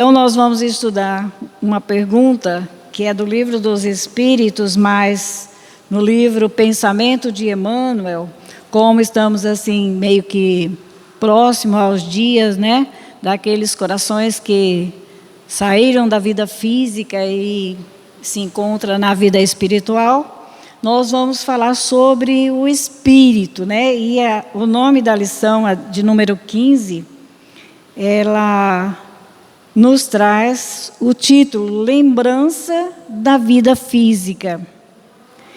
Então, nós vamos estudar uma pergunta que é do Livro dos Espíritos, mas no livro Pensamento de Emmanuel, como estamos assim, meio que próximo aos dias, né, daqueles corações que saíram da vida física e se encontram na vida espiritual, nós vamos falar sobre o espírito, né, e o nome da lição, de número 15, ela nos traz o título Lembrança da Vida Física.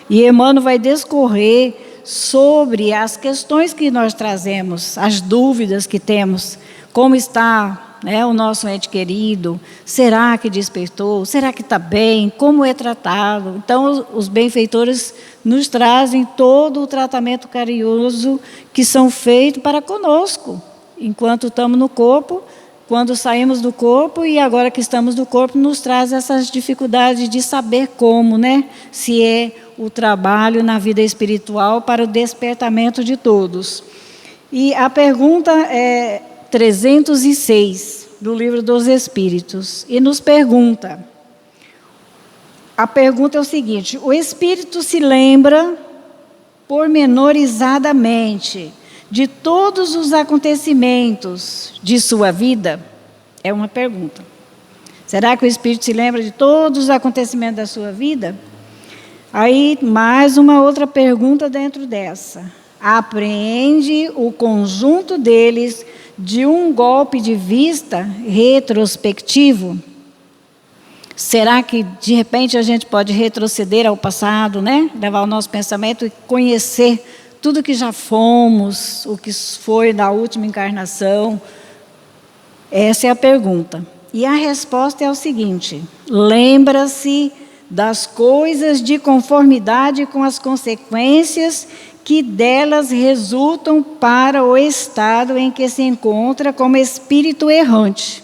E Emmanuel vai discorrer sobre as questões que nós trazemos, as dúvidas que temos, como está, né, o nosso ente querido, será que despertou, será que está bem, como é tratado. Então, os benfeitores nos trazem todo o tratamento carinhoso que são feitos para conosco, enquanto estamos no corpo. Quando saímos do corpo e agora que estamos no corpo, nos traz essas dificuldades de saber como, né? Se é o trabalho na vida espiritual para o despertamento de todos. E a pergunta é 306 do Livro dos Espíritos. E nos pergunta, a pergunta é o seguinte: o espírito se lembra pormenorizadamente de todos os acontecimentos de sua vida? É uma pergunta. Será que o espírito se lembra de todos os acontecimentos da sua vida? Aí, mais uma outra pergunta dentro dessa. Apreende o conjunto deles de um golpe de vista retrospectivo? Será que, de repente, a gente pode retroceder ao passado, né? Levar o nosso pensamento e conhecer tudo que já fomos, o que foi da última encarnação? Essa é a pergunta. E a resposta é o seguinte: lembra-se das coisas de conformidade com as consequências que delas resultam para o estado em que se encontra como espírito errante.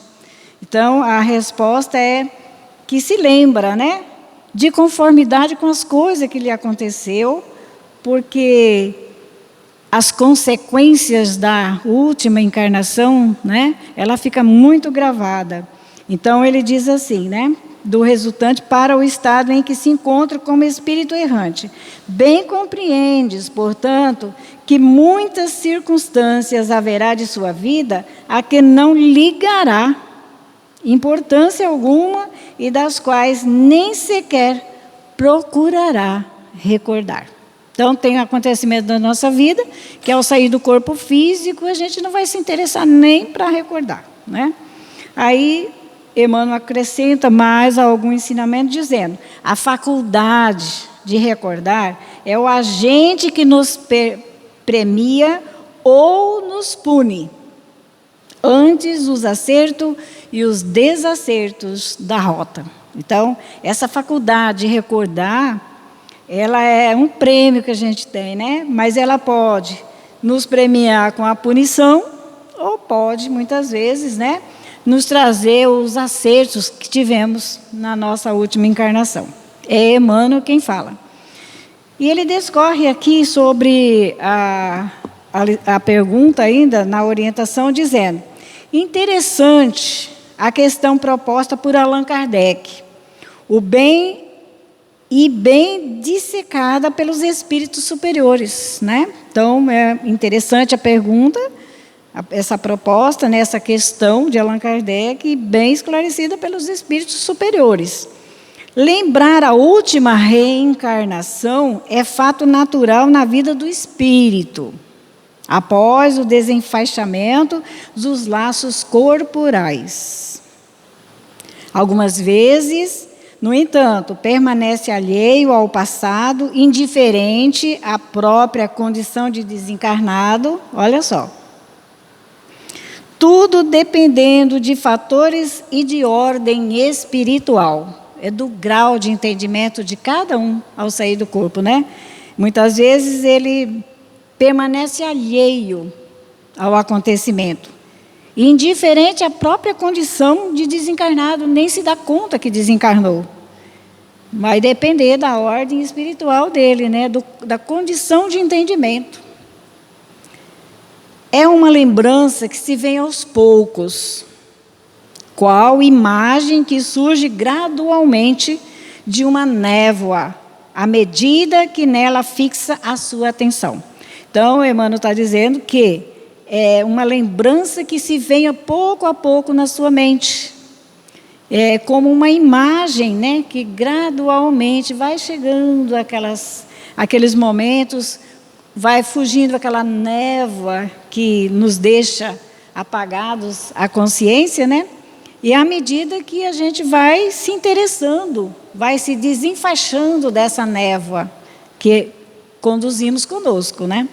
Então, a resposta é que se lembra, né? De conformidade com as coisas que lhe aconteceu, porque as consequências da última encarnação, né, ela fica muito gravada. Então, ele diz assim, né, do resultante para o estado em que se encontra como espírito errante. Bem compreendes, portanto, que muitas circunstâncias haverá de sua vida a que não ligará importância alguma e das quais nem sequer procurará recordar. Então, tem um acontecimento da nossa vida, que ao sair do corpo físico, a gente não vai se interessar nem para recordar, né? Aí, Emmanuel acrescenta mais algum ensinamento, dizendo: a faculdade de recordar é o agente que nos premia ou nos pune, antes os acertos e os desacertos da rota. Então, essa faculdade de recordar, ela é um prêmio que a gente tem, né? Mas ela pode nos premiar com a punição, ou pode, muitas vezes, né, nos trazer os acertos que tivemos na nossa última encarnação. É Emmanuel quem fala. E ele discorre aqui sobre a pergunta ainda, na orientação, dizendo: interessante a questão proposta por Allan Kardec. O bem dissecada pelos espíritos superiores, né? Então, é interessante a pergunta, essa proposta, nessa questão de Allan Kardec, bem esclarecida pelos espíritos superiores. Lembrar a última reencarnação é fato natural na vida do espírito, após o desenfaixamento dos laços corporais. Algumas vezes, no entanto, permanece alheio ao passado, indiferente à própria condição de desencarnado. Olha só. Tudo dependendo de fatores e de ordem espiritual. É do grau de entendimento de cada um ao sair do corpo, né? Muitas vezes ele permanece alheio ao acontecimento, indiferente à própria condição de desencarnado, nem se dá conta que desencarnou. Vai depender da ordem espiritual dele, né? Da condição de entendimento. É uma lembrança que se vem aos poucos, qual imagem que surge gradualmente de uma névoa, à medida que nela fixa a sua atenção. Então, Emmanuel está dizendo que é uma lembrança que se venha pouco a pouco na sua mente. É como uma imagem, né, que gradualmente vai chegando aqueles momentos, vai fugindo aquela névoa que nos deixa apagados a consciência, né? E à medida que a gente vai se interessando, vai se desenfaixando dessa névoa que conduzimos conosco, né?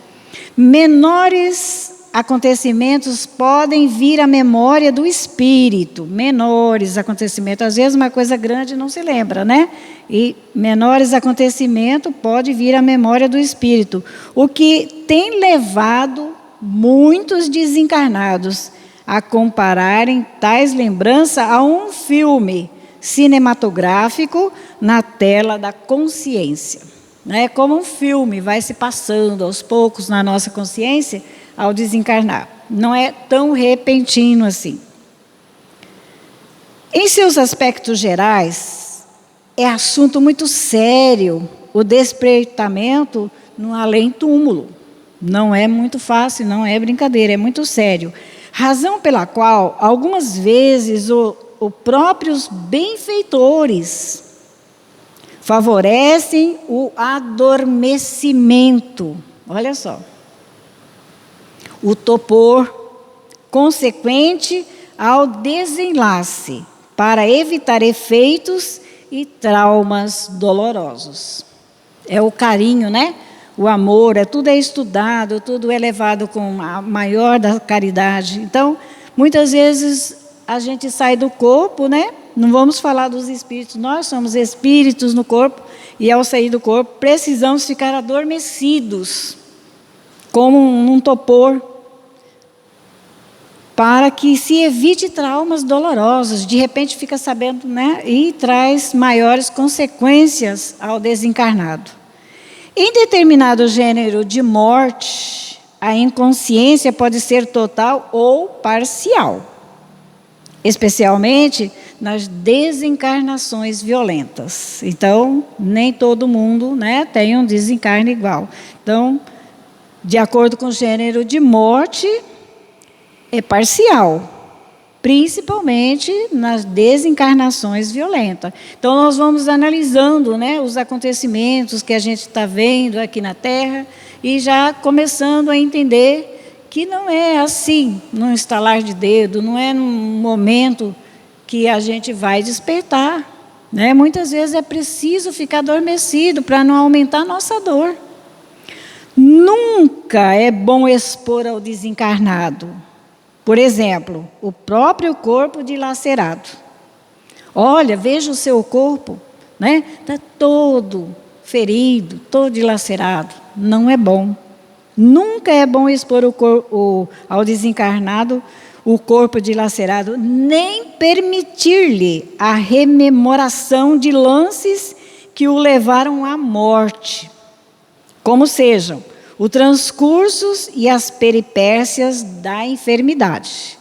Menores acontecimentos podem vir à memória do espírito. Menores acontecimentos, às vezes uma coisa grande não se lembra, né? E menores acontecimentos pode vir à memória do espírito, o que tem levado muitos desencarnados a compararem tais lembranças a um filme cinematográfico na tela da consciência. É como um filme, vai se passando aos poucos na nossa consciência ao desencarnar. Não é tão repentino assim. Em seus aspectos gerais, é assunto muito sério o despreitamento no além-túmulo. Não é muito fácil, não é brincadeira, é muito sério. Razão pela qual, algumas vezes, os próprios benfeitores favorecem o adormecimento. Olha só. O topor consequente ao desenlace, para evitar efeitos e traumas dolorosos. É o carinho, né? O amor, tudo é estudado, tudo é levado com a maior da caridade. Então, muitas vezes a gente sai do corpo, né? Não vamos falar dos espíritos, nós somos espíritos no corpo, e ao sair do corpo precisamos ficar adormecidos, como um topor, para que se evite traumas dolorosos. De repente fica sabendo, né? E traz maiores consequências ao desencarnado. Em determinado gênero de morte, a inconsciência pode ser total ou parcial, especialmente nas desencarnações violentas. Então, nem todo mundo, né, tem um desencarne igual. Então, de acordo com o gênero de morte, é parcial, principalmente nas desencarnações violentas. Então, nós vamos analisando, né, os acontecimentos que a gente está vendo aqui na Terra e já começando a entender que não é assim, num estalar de dedo, não é num momento que a gente vai despertar, né? Muitas vezes é preciso ficar adormecido para não aumentar a nossa dor. Nunca é bom expor ao desencarnado, por exemplo, o próprio corpo dilacerado. Olha, veja o seu corpo, né? Está todo ferido, todo dilacerado. Não é bom. Nunca é bom expor ao desencarnado o corpo dilacerado, nem permitir-lhe a rememoração de lances que o levaram à morte, como sejam o transcurso e as peripécias da enfermidade.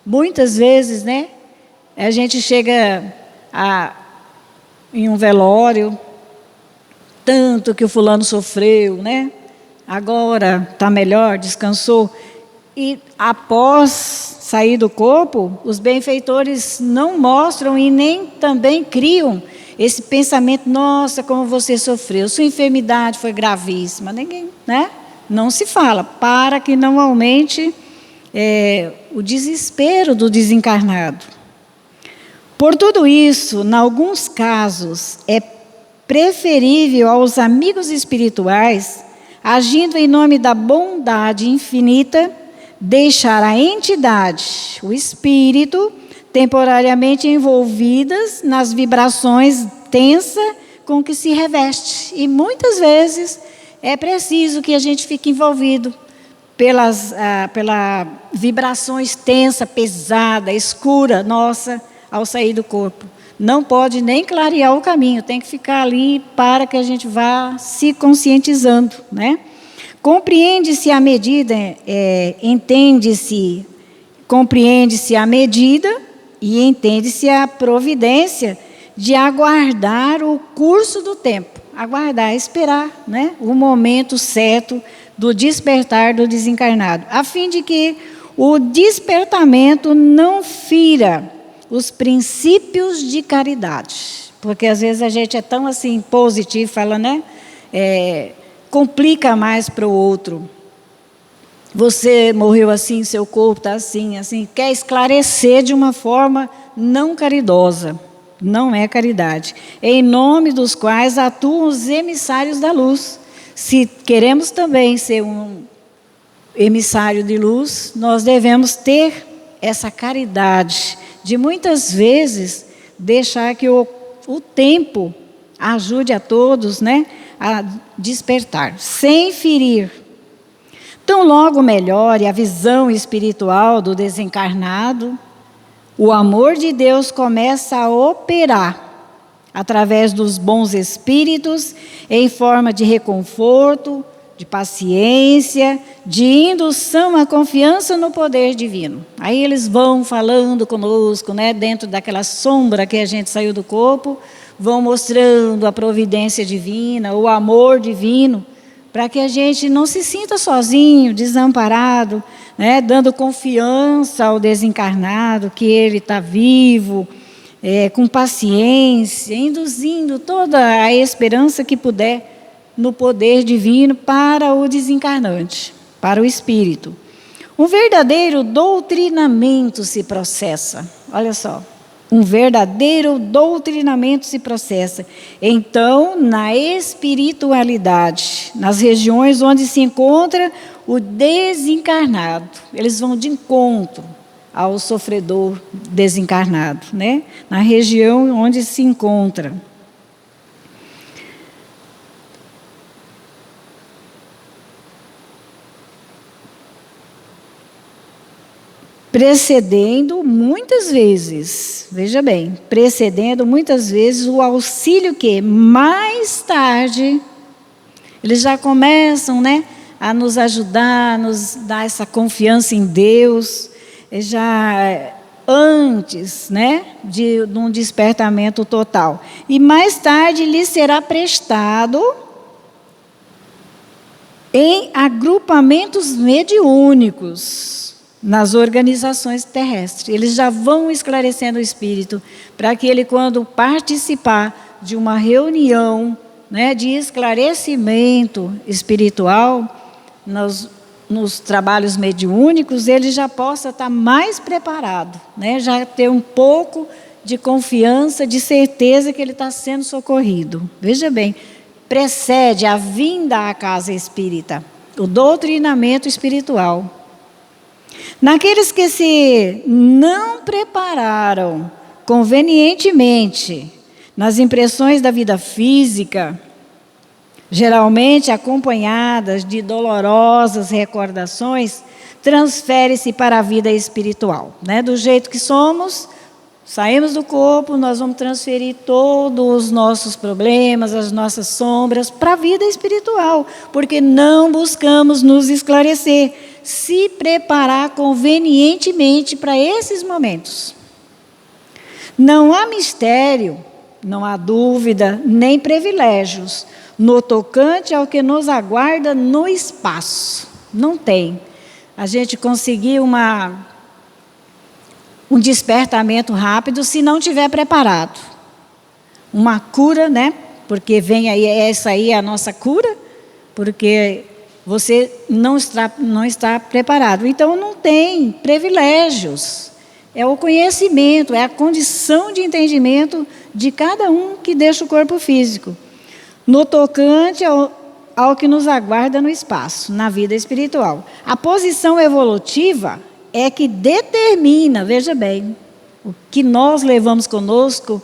Muitas vezes, né, a gente chega em um velório, tanto que o fulano sofreu, né? Agora está melhor, descansou. E após sair do corpo, os benfeitores não mostram e nem também criam esse pensamento: nossa, como você sofreu, sua enfermidade foi gravíssima. Ninguém, né? Não se fala, para que não aumente o desespero do desencarnado. Por tudo isso, em alguns casos, é preferível aos amigos espirituais, agindo em nome da bondade infinita, deixar a entidade, o espírito, temporariamente envolvidas nas vibrações tensas com que se reveste. E muitas vezes é preciso que a gente fique envolvido pelas vibrações tensa, pesada, escura, nossa, ao sair do corpo. Não pode nem clarear o caminho, tem que ficar ali para que a gente vá se conscientizando, né? Compreende-se à medida, compreende-se a medida e entende-se a providência de aguardar o curso do tempo, aguardar, esperar, né, o momento certo do despertar do desencarnado, a fim de que o despertamento não fira os princípios de caridade. Porque às vezes a gente é tão assim positivo, fala, né? Complica mais para o outro. Você morreu assim, seu corpo está assim, assim. Quer esclarecer de uma forma não caridosa. Não é caridade. Em nome dos quais atuam os emissários da luz. Se queremos também ser um emissário de luz, nós devemos ter essa caridade de muitas vezes deixar que o tempo ajude a todos, né, a despertar, sem ferir. Tão logo melhore a visão espiritual do desencarnado, o amor de Deus começa a operar através dos bons espíritos em forma de reconforto, de paciência, de indução à confiança no poder divino. Aí eles vão falando conosco, né, dentro daquela sombra que a gente saiu do corpo, vão mostrando a providência divina, o amor divino, para que a gente não se sinta sozinho, desamparado, né, dando confiança ao desencarnado, que ele está vivo, com paciência, induzindo toda a esperança que puder no poder divino para o desencarnante, para o espírito. Um verdadeiro doutrinamento se processa. Olha só, um verdadeiro doutrinamento se processa. Então, na espiritualidade, nas regiões onde se encontra o desencarnado, eles vão de encontro ao sofredor desencarnado, né? Na região onde se encontra. Precedendo muitas vezes, veja bem, precedendo muitas vezes o auxílio que mais tarde eles já começam, né, a nos ajudar, a nos dar essa confiança em Deus, já antes, né, de um despertamento total. E mais tarde lhe será prestado em agrupamentos mediúnicos nas organizações terrestres. Eles já vão esclarecendo o espírito para que ele, quando participar de uma reunião, né, de esclarecimento espiritual, nos trabalhos mediúnicos, ele já possa estar mais preparado, né, já ter um pouco de confiança, de certeza que ele está sendo socorrido. Veja bem, precede a vinda à casa espírita, o doutrinamento espiritual. Naqueles que se não prepararam convenientemente nas impressões da vida física, geralmente acompanhadas de dolorosas recordações, transfere-se para a vida espiritual, né? Do jeito que somos, saímos do corpo, nós vamos transferir todos os nossos problemas, as nossas sombras para a vida espiritual, porque não buscamos nos esclarecer, se preparar convenientemente para esses momentos. Não há mistério, não há dúvida, nem privilégios no tocante ao que nos aguarda no espaço. Não tem. A gente conseguir um despertamento rápido se não tiver preparado. Uma cura, né? Porque vem aí, essa aí é a nossa cura, porque você não está preparado. Então, não tem privilégios. É o conhecimento, é a condição de entendimento de cada um que deixa o corpo físico. No tocante ao que nos aguarda no espaço, na vida espiritual. A posição evolutiva é que determina, veja bem, o que nós levamos conosco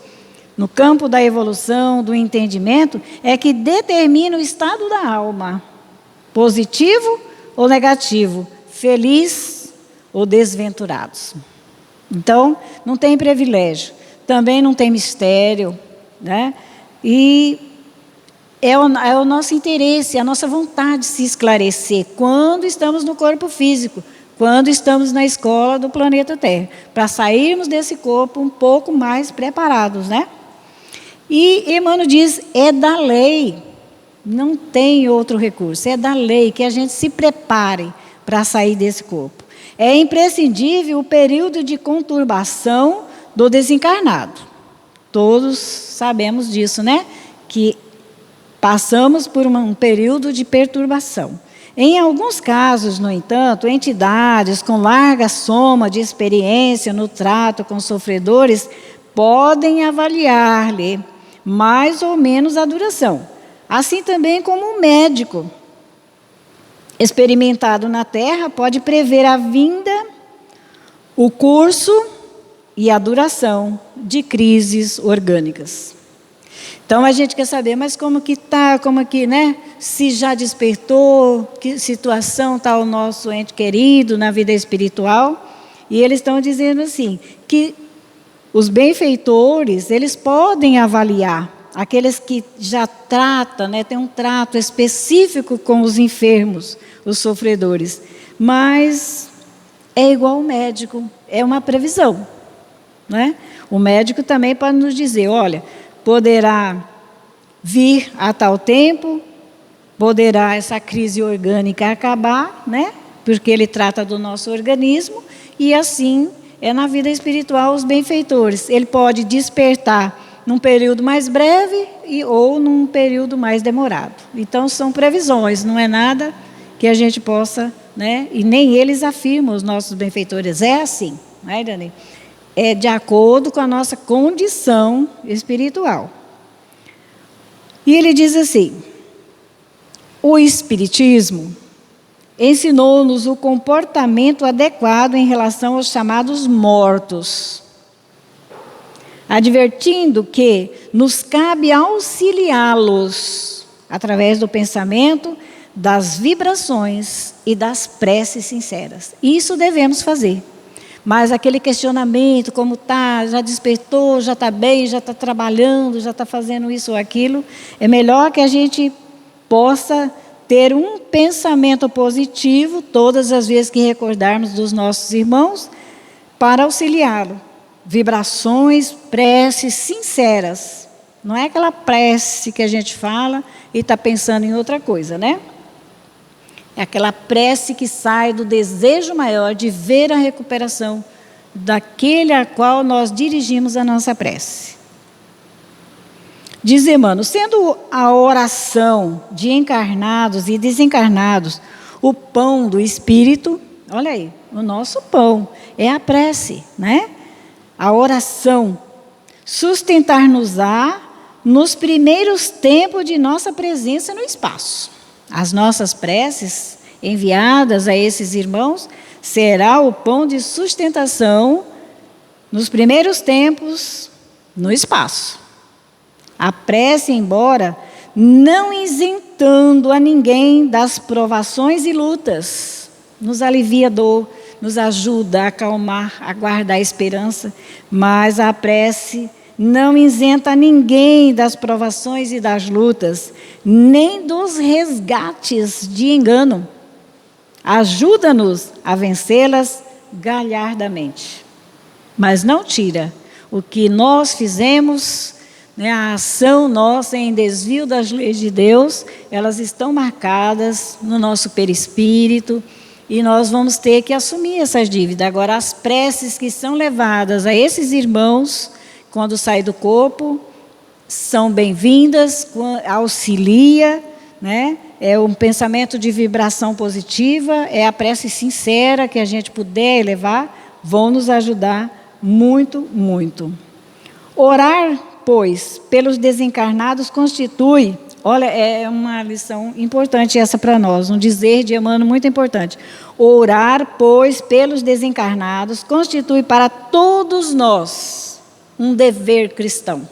no campo da evolução, do entendimento, é que determina o estado da alma. Positivo ou negativo, feliz ou desventurados. Então, não tem privilégio, também não tem mistério, né? E é o nosso interesse, a nossa vontade de se esclarecer quando estamos no corpo físico. quando estamos na escola do planeta Terra, para sairmos desse corpo um pouco mais preparados, né? E Emmanuel diz, é da lei, não tem outro recurso, é da lei que a gente se prepare para sair desse corpo. É imprescindível o período de conturbação do desencarnado. Todos sabemos disso, né? Que passamos por um período de perturbação. Em alguns casos, no entanto, entidades com larga soma de experiência no trato com sofredores podem avaliar-lhe mais ou menos a duração. Assim também como um médico experimentado na Terra pode prever a vinda, o curso e a duração de crises orgânicas. Então a gente quer saber, mas como que está, né? Se já despertou, que situação está o nosso ente querido na vida espiritual? E eles estão dizendo assim, que os benfeitores, eles podem avaliar aqueles que já tratam, né, tem um trato específico com os enfermos, os sofredores, mas é igual ao médico, é uma previsão, né? O médico também pode nos dizer, olha, poderá vir a tal tempo, poderá essa crise orgânica acabar, né? Porque ele trata do nosso organismo, e assim é na vida espiritual os benfeitores. Ele pode despertar num período mais breve ou num período mais demorado. Então são previsões, não é nada que a gente possa, né? E nem eles afirmam, os nossos benfeitores, é assim, né, Dani? É de acordo com a nossa condição espiritual. E ele diz assim, o Espiritismo ensinou-nos o comportamento adequado em relação aos chamados mortos, advertindo que nos cabe auxiliá-los através do pensamento, das vibrações e das preces sinceras. Isso devemos fazer. Mas aquele questionamento, como está, já despertou, já está bem, já está trabalhando, já está fazendo isso ou aquilo, é melhor que a gente possa ter um pensamento positivo todas as vezes que recordarmos dos nossos irmãos para auxiliá-lo. Vibrações, preces sinceras. Não é aquela prece que a gente fala e está pensando em outra coisa, né? É aquela prece que sai do desejo maior de ver a recuperação daquele a qual nós dirigimos a nossa prece. Diz Emmanuel, sendo a oração de encarnados e desencarnados o pão do Espírito, olha aí, o nosso pão é a prece, né? A oração sustentar-nos-á nos primeiros tempos de nossa presença no espaço. As nossas preces enviadas a esses irmãos será o pão de sustentação nos primeiros tempos no espaço. A prece, embora não isentando a ninguém das provações e lutas, nos alivia a dor, nos ajuda a acalmar, a guardar a esperança, mas a prece não isenta ninguém das provações e das lutas, nem dos resgates de engano. Ajuda-nos a vencê-las galhardamente. Mas não tira o que nós fizemos, né, a ação nossa em desvio das leis de Deus, elas estão marcadas no nosso perispírito e nós vamos ter que assumir essas dívidas. Agora, as preces que são levadas a esses irmãos, quando saem do corpo, são bem-vindas, auxilia, né? É um pensamento de vibração positiva, é a prece sincera que a gente puder elevar, vão nos ajudar muito, muito. Orar, pois, pelos desencarnados constitui, olha, é uma lição importante essa para nós, um dizer de Emmanuel muito importante. Orar, pois, pelos desencarnados constitui para todos nós um dever cristão,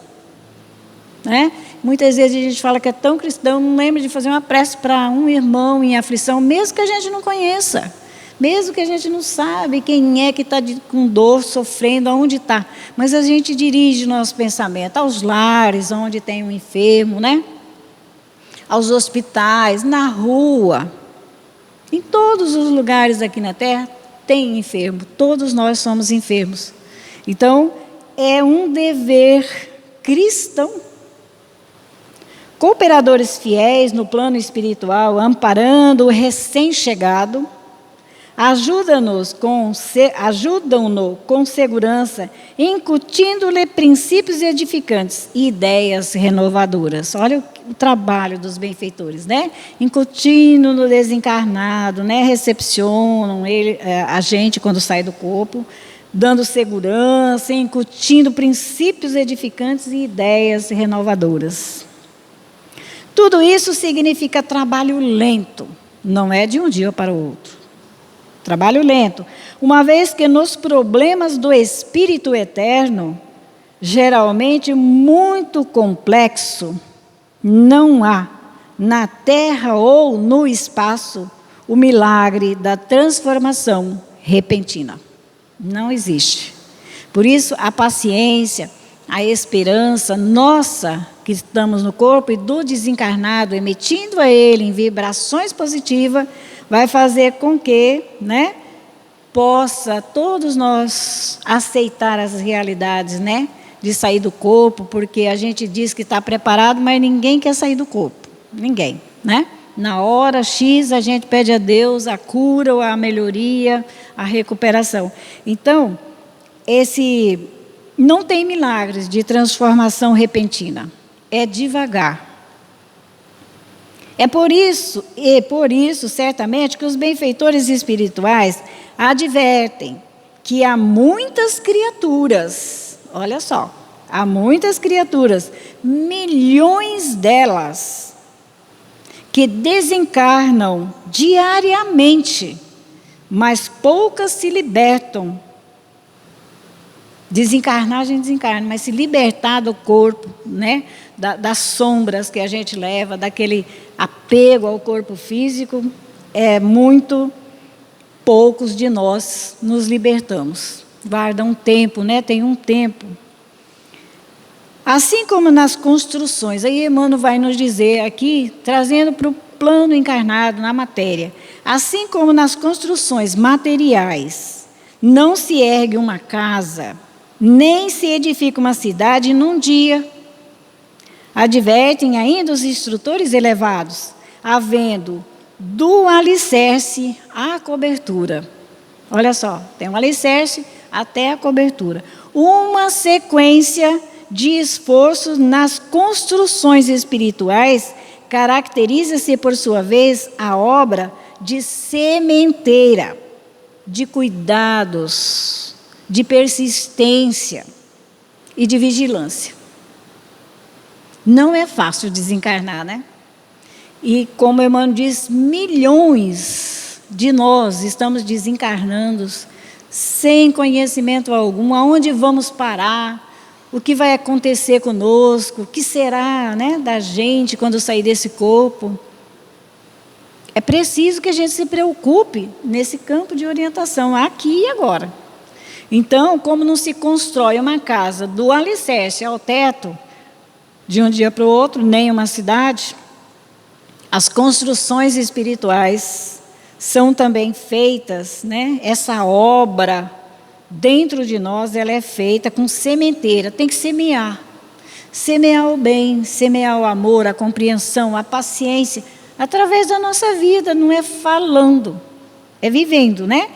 né? Muitas vezes a gente fala que é tão cristão, não lembra de fazer uma prece para um irmão em aflição, mesmo que a gente não conheça, mesmo que a gente não sabe quem é que está com dor, sofrendo, aonde está, mas a gente dirige nosso pensamento aos lares, onde tem um enfermo, né? Aos hospitais, na rua, em todos os lugares aqui na Terra, tem enfermo, todos nós somos enfermos. Então, é um dever cristão. Cooperadores fiéis no plano espiritual, amparando o recém-chegado, ajudam-no com segurança, incutindo-lhe princípios edificantes e ideias renovadoras. Olha o trabalho dos benfeitores, né? Incutindo no desencarnado, né? Recepcionam a gente quando sai do corpo, dando segurança, incutindo princípios edificantes e ideias renovadoras. Tudo isso significa trabalho lento, não é de um dia para o outro. Trabalho lento, uma vez que nos problemas do espírito eterno, geralmente muito complexo, não há, na terra ou no espaço, o milagre da transformação repentina. Não existe. Por isso, a paciência, a esperança nossa, que estamos no corpo, e do desencarnado, emitindo a ele em vibrações positivas, vai fazer com que, né, possa todos nós aceitar as realidades, né, de sair do corpo, porque a gente diz que está preparado, mas ninguém quer sair do corpo, ninguém, né? Na hora X a gente pede a Deus a cura, ou a melhoria, a recuperação. Então, não tem milagres de transformação repentina, é devagar. É por isso, certamente, que os benfeitores espirituais advertem que há muitas criaturas, olha só, há muitas criaturas, milhões delas, que desencarnam diariamente, mas poucas se libertam. Desencarnar, a gente desencarna, mas se libertar do corpo, né, das sombras que a gente leva, daquele apego ao corpo físico, muito poucos de nós nos libertamos. Guarda um tempo, né, tem um tempo. Assim como nas construções, aí Emmanuel vai nos dizer aqui, trazendo para o plano encarnado, na matéria, assim como nas construções materiais, não se ergue uma casa, nem se edifica uma cidade num dia. Advertem ainda os instrutores elevados, havendo do alicerce à cobertura. Olha só, tem um alicerce até a cobertura. Uma sequência de esforços nas construções espirituais caracteriza-se, por sua vez, a obra de sementeira, de cuidados, de persistência e de vigilância. Não é fácil desencarnar, né? E como Emmanuel diz, milhões de nós estamos desencarnando sem conhecimento algum. Aonde vamos parar? O que vai acontecer conosco? O que será, né, da gente quando sair desse corpo? É preciso que a gente se preocupe nesse campo de orientação, aqui e agora. Então, como não se constrói uma casa do alicerce ao teto, de um dia para o outro, nem uma cidade, as construções espirituais são também feitas, né? Essa obra dentro de nós, ela é feita com sementeira, tem que semear. Semear o bem, semear o amor, a compreensão, a paciência, através da nossa vida, não é falando, é vivendo, né?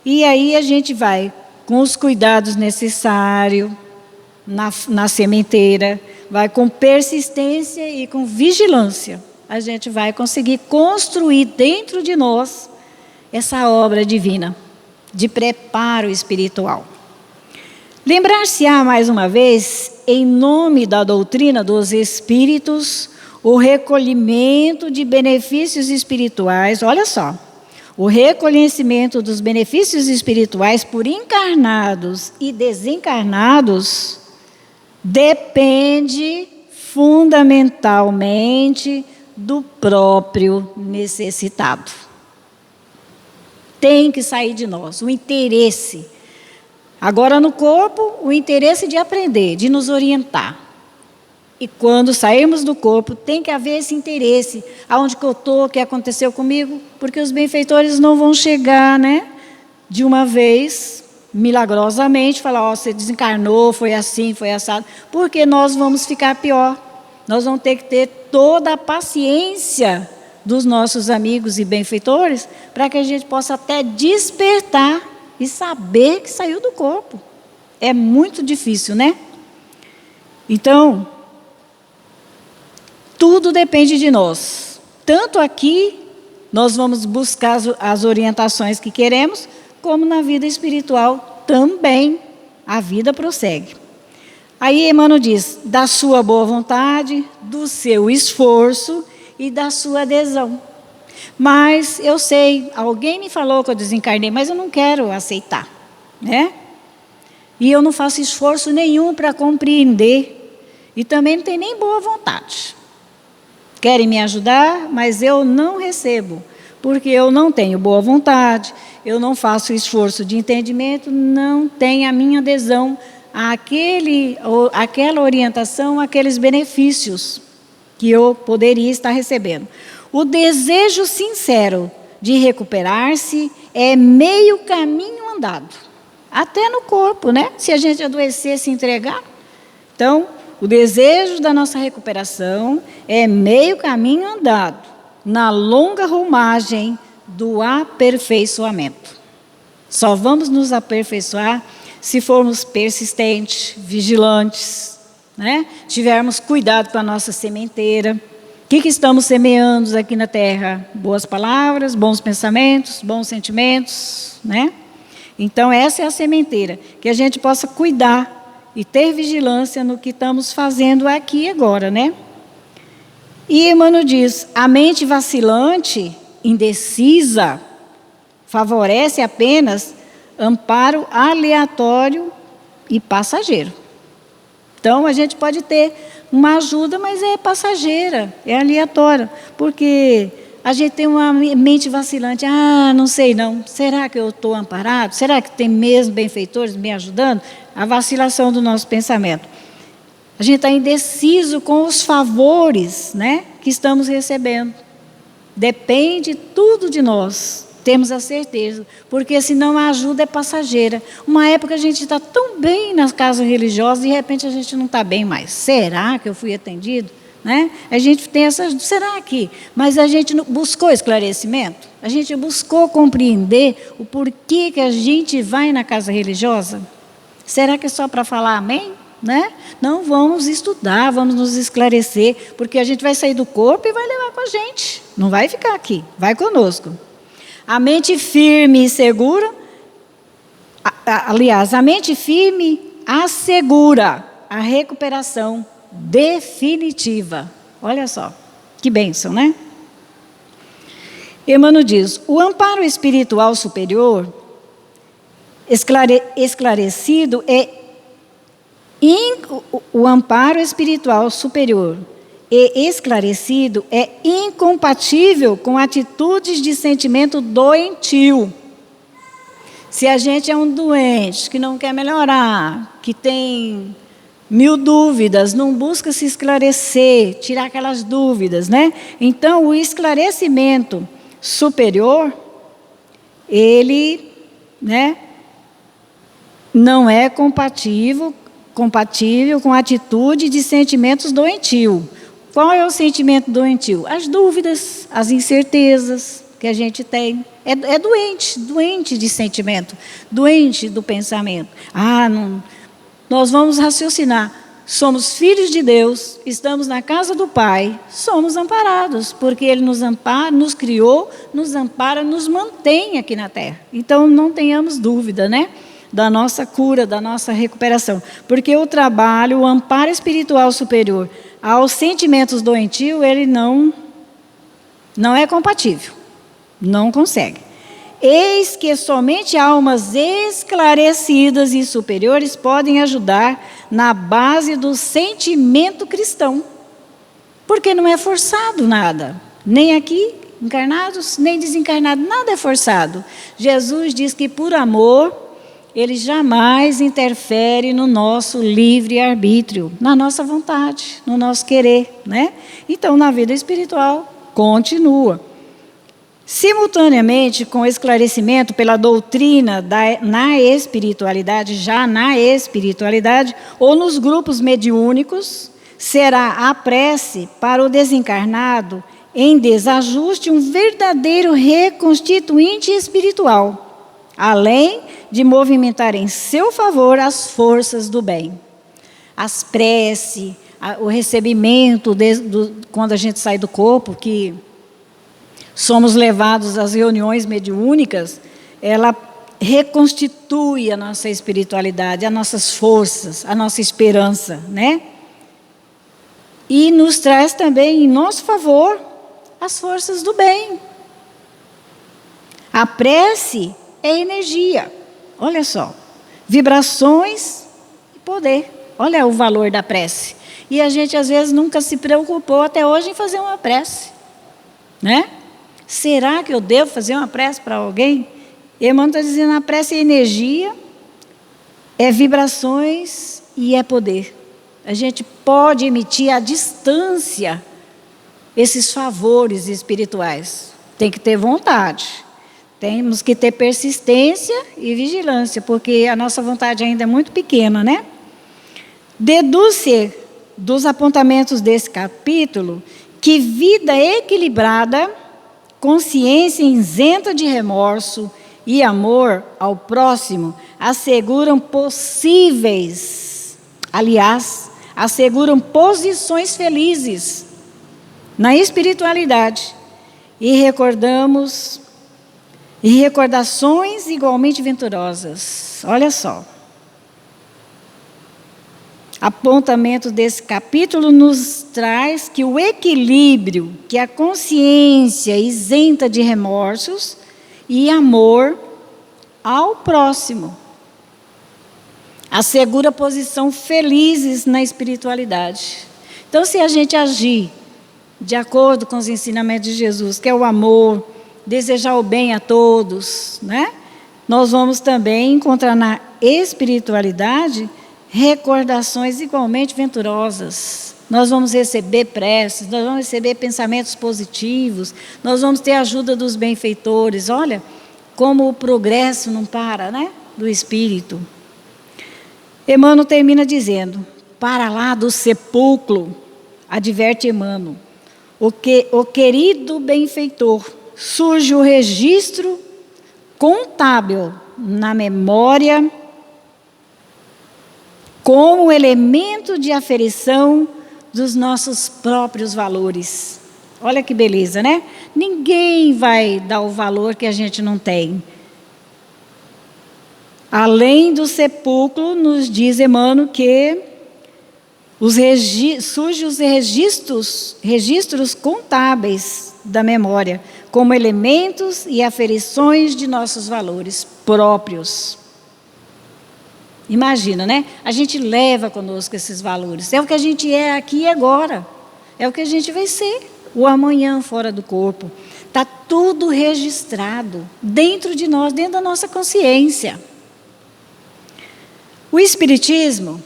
E aí a gente vai com os cuidados necessários na sementeira, vai com persistência e com vigilância. A gente vai conseguir construir dentro de nós essa obra divina, de preparo espiritual. Lembrar-se-á, mais uma vez, em nome da doutrina dos Espíritos, o recolhimento de benefícios espirituais, olha só, o reconhecimento dos benefícios espirituais por encarnados e desencarnados depende fundamentalmente do próprio necessitado. Tem que sair de nós o interesse. Agora no corpo, o interesse de aprender, de nos orientar. E quando sairmos do corpo, tem que haver esse interesse. Aonde que eu estou, o que aconteceu comigo? Porque os benfeitores não vão chegar, né, de uma vez, milagrosamente, falar, ó, você desencarnou, foi assim, foi assado, porque nós vamos ficar pior. Nós vamos ter que ter toda a paciência dos nossos amigos e benfeitores, para que a gente possa até despertar e saber que saiu do corpo. É muito difícil, né? Então, tudo depende de nós. Tanto aqui, nós vamos buscar as orientações que queremos, como na vida espiritual também, a vida prossegue. Aí Emmanuel diz, da sua boa vontade, do seu esforço e da sua adesão. Mas eu sei, alguém me falou que eu desencarnei, mas eu não quero aceitar, né? E eu não faço esforço nenhum para compreender, e também não tenho nem boa vontade. Querem me ajudar, mas eu não recebo, porque eu não tenho boa vontade, eu não faço esforço de entendimento, não tenho a minha adesão àquela orientação, àqueles benefícios que eu poderia estar recebendo. O desejo sincero de recuperar-se é meio caminho andado, até no corpo, né? Se a gente adoecer, se entregar. Então, o desejo da nossa recuperação é meio caminho andado, na longa rumagem do aperfeiçoamento. Só vamos nos aperfeiçoar se formos persistentes, vigilantes, né? Tivermos cuidado com a nossa sementeira. O que estamos semeando aqui na Terra? Boas palavras, bons pensamentos, bons sentimentos, né? Então, essa é a sementeira, que a gente possa cuidar e ter vigilância no que estamos fazendo aqui e agora, né? E Emmanuel diz, a mente vacilante, indecisa, favorece apenas amparo aleatório e passageiro. Então, a gente pode ter uma ajuda, mas é passageira, é aleatória, porque a gente tem uma mente vacilante. Ah, não sei não, será que eu estou amparado? Será que tem mesmo benfeitores me ajudando? A vacilação do nosso pensamento. A gente está indeciso com os favores, né, que estamos recebendo. Depende tudo de nós. Temos a certeza, porque senão a ajuda é passageira. Uma época a gente está tão bem nas casas religiosas e de repente a gente não está bem mais. Será que eu fui atendido? Né? A gente tem essa, será que? Mas a gente buscou esclarecimento? A gente buscou compreender o porquê que a gente vai na casa religiosa? Será que é só para falar amém? Né? Não, vamos estudar, vamos nos esclarecer, porque a gente vai sair do corpo e vai levar com a gente. Não vai ficar aqui, vai conosco. A mente firme e segura, aliás, a mente firme assegura a recuperação definitiva. Olha só, que bênção, né? Emmanuel diz, o amparo espiritual superior esclarecido o amparo espiritual superior e esclarecido é incompatível com atitudes de sentimento doentio. Se a gente é um doente que não quer melhorar, que tem 1000 dúvidas, não busca se esclarecer, tirar aquelas dúvidas, né? Então, o esclarecimento superior, ele, né, não é compatível com a atitude de sentimentos doentio. Qual é o sentimento doentio? As dúvidas, as incertezas que a gente tem. É doente de sentimento, doente do pensamento. Nós vamos raciocinar. Somos filhos de Deus, estamos na casa do Pai, somos amparados, porque Ele nos ampara, nos criou, nos ampara, nos mantém aqui na Terra. Então, não tenhamos dúvida, né? Da nossa cura, da nossa recuperação. Porque o trabalho, o amparo espiritual superior aos sentimentos doentios, ele não é compatível. Não consegue. Eis que somente almas esclarecidas e superiores podem ajudar na base do sentimento cristão. Porque não é forçado nada. Nem aqui, encarnados, nem desencarnados, nada é forçado. Jesus diz que por amor Ele jamais interfere no nosso livre-arbítrio, na nossa vontade, no nosso querer, né? Então, na vida espiritual, continua. Simultaneamente com o esclarecimento pela doutrina na espiritualidade, ou nos grupos mediúnicos, será a prece para o desencarnado em desajuste um verdadeiro reconstituinte espiritual, além de movimentar em seu favor as forças do bem. As preces, o recebimento quando a gente sai do corpo, que somos levados às reuniões mediúnicas, ela reconstitui a nossa espiritualidade, as nossas forças, a nossa esperança, né? E nos traz também em nosso favor as forças do bem. A prece é energia, olha só, vibrações e poder. Olha o valor da prece. E a gente às vezes nunca se preocupou até hoje em fazer uma prece, né? Será que eu devo fazer uma prece para alguém? Emmanuel está dizendo, a prece é energia, é vibrações e é poder. A gente pode emitir à distância esses favores espirituais. Tem que ter vontade. Temos que ter persistência e vigilância, porque a nossa vontade ainda é muito pequena, né? Deduz-se dos apontamentos desse capítulo que vida equilibrada, consciência isenta de remorso e amor ao próximo asseguram asseguram posições felizes na espiritualidade e recordações igualmente venturosas. Olha só. Apontamento desse capítulo nos traz que o equilíbrio, que a consciência isenta de remorsos e amor ao próximo assegura posição felizes na espiritualidade. Então, se a gente agir de acordo com os ensinamentos de Jesus, que é o amor, desejar o bem a todos, né? Nós vamos também encontrar na espiritualidade recordações igualmente venturosas. Nós vamos receber preces, nós vamos receber pensamentos positivos, nós vamos ter a ajuda dos benfeitores. Olha como o progresso não para, né? Do espírito. Emmanuel termina dizendo, para lá do sepulcro, adverte Emmanuel, o querido benfeitor, surge o registro contábil na memória como elemento de aferição dos nossos próprios valores. Olha que beleza, né? Ninguém vai dar o valor que a gente não tem. Além do sepulcro, nos diz Emmanuel que surgem os registros contábeis da memória, como elementos e aferições de nossos valores próprios. Imagina, né? A gente leva conosco esses valores. É o que a gente é aqui e agora. É o que a gente vai ser. O amanhã fora do corpo. Está tudo registrado dentro de nós, dentro da nossa consciência. O Espiritismo,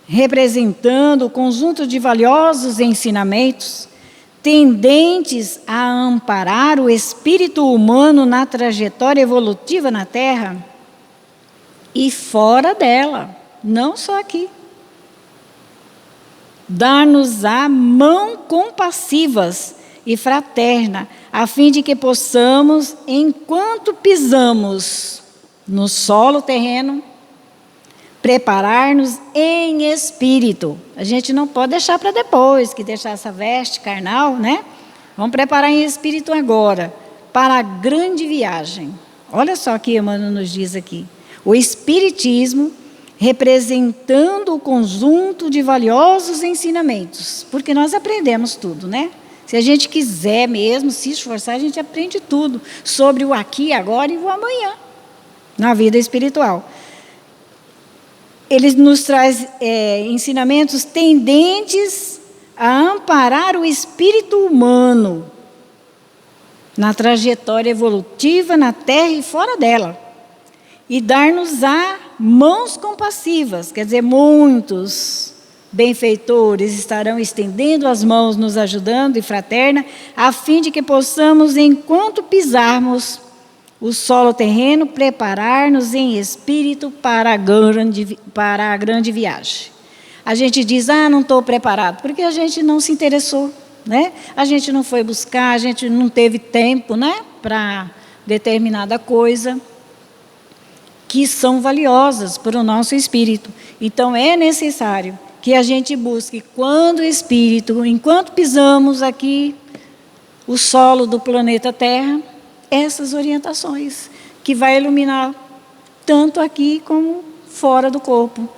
representando o conjunto de valiosos ensinamentos, tendentes a amparar o espírito humano na trajetória evolutiva na Terra, e fora dela, não só aqui. Dar-nos a mão compassivas e fraterna, a fim de que possamos, enquanto pisamos no solo terreno, preparar-nos em espírito. A gente não pode deixar para depois, que deixar essa veste carnal, né? Vamos preparar em espírito agora, para a grande viagem. Olha só o que Emmanuel nos diz aqui. O Espiritismo, representando o conjunto de valiosos ensinamentos, porque nós aprendemos tudo, né? Se a gente quiser mesmo se esforçar, a gente aprende tudo sobre o aqui, agora e o amanhã, na vida espiritual. Ele nos traz ensinamentos tendentes a amparar o espírito humano na trajetória evolutiva na Terra e fora dela. E dar-nos a mãos compassivas, quer dizer, muitos benfeitores estarão estendendo as mãos, nos ajudando, e fraterna, a fim de que possamos, enquanto pisarmos o solo terreno, preparar-nos em espírito para a grande viagem. A gente diz, não estou preparado, porque a gente não se interessou, né? A gente não foi buscar, a gente não teve tempo, né, para determinada coisa, que são valiosas para o nosso espírito. Então, é necessário que a gente busque, quando o espírito, enquanto pisamos aqui o solo do planeta Terra, essas orientações, que vai iluminar tanto aqui como fora do corpo.